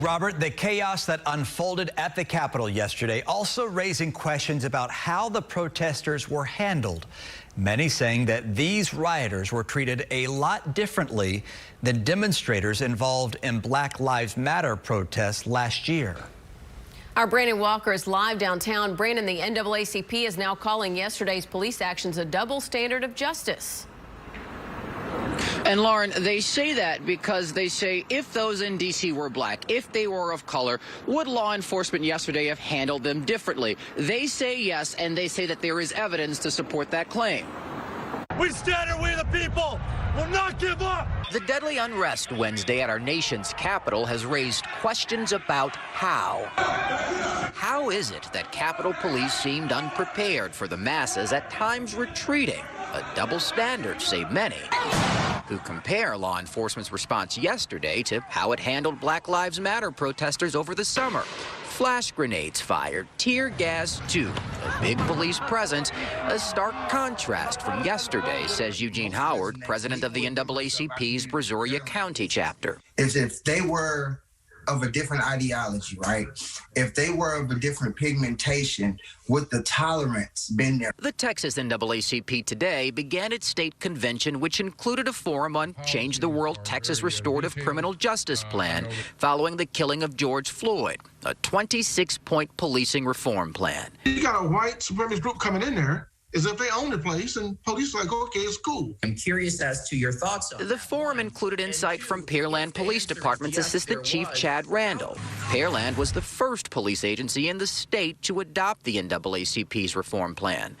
Robert, the chaos that unfolded at the Capitol yesterday also raising questions about how the protesters were handled. Many saying that these rioters were treated a lot differently than demonstrators involved in Black Lives Matter protests last year. Our Brandon Walker is live downtown. Brandon, the NAACP is now calling yesterday's police actions a double standard of justice. And Lauren, they say that because they say if those in D.C. were black, if they were of color, would law enforcement yesterday have handled them differently? They say yes, and they say that there is evidence to support that claim. We stand here, we the people will not give up. The deadly unrest Wednesday at our nation's capital has raised questions about how. How is it that Capitol Police seemed unprepared for the masses, at times retreating? A double standard, say many, who compare law enforcement's response yesterday to how it handled Black Lives Matter protesters over the summer. Flash grenades fired, tear gas too, a big police presence, a stark contrast from yesterday, says Eugene Howard, president of the NAACP's Brazoria County chapter. If they were of a different ideology, right? If they were of a different pigmentation, would the tolerance been there? The Texas NAACP today began its state convention, which included a forum on Change the World Texas Restorative Criminal Justice Plan following the killing of George Floyd, a 26-point policing reform plan. You got a white supremacist group coming in there as if they own the place, and police are like, okay, it's cool. I'm curious as to your thoughts on The forum included insight from Pearland Police Department's Assistant Chief Chad Randall. Pearland was the first police agency in the state to adopt the NAACP's reform plan.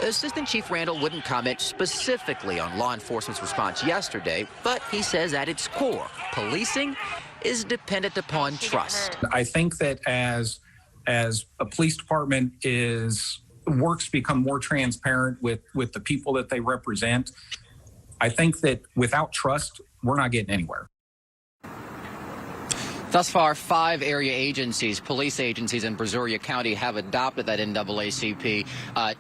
Assistant Chief Randall wouldn't comment specifically on law enforcement's response yesterday, but he says at its core, policing is dependent upon trust. I think that as a police department works become more transparent with the people that they represent, I think that without trust, we're not getting anywhere. Thus far, 5 area agencies, police agencies in Brazoria County, have adopted that NAACP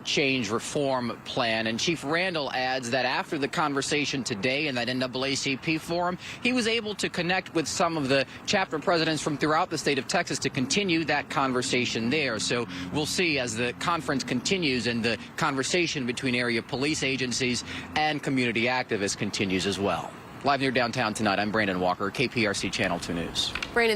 change reform plan. And Chief Randall adds that after the conversation today in that NAACP forum, he was able to connect with some of the chapter presidents from throughout the state of Texas to continue that conversation there. So we'll see as the conference continues and the conversation between area police agencies and community activists continues as well. Live near downtown tonight, I'm Brandon Walker, KPRC Channel 2 News. Brandon,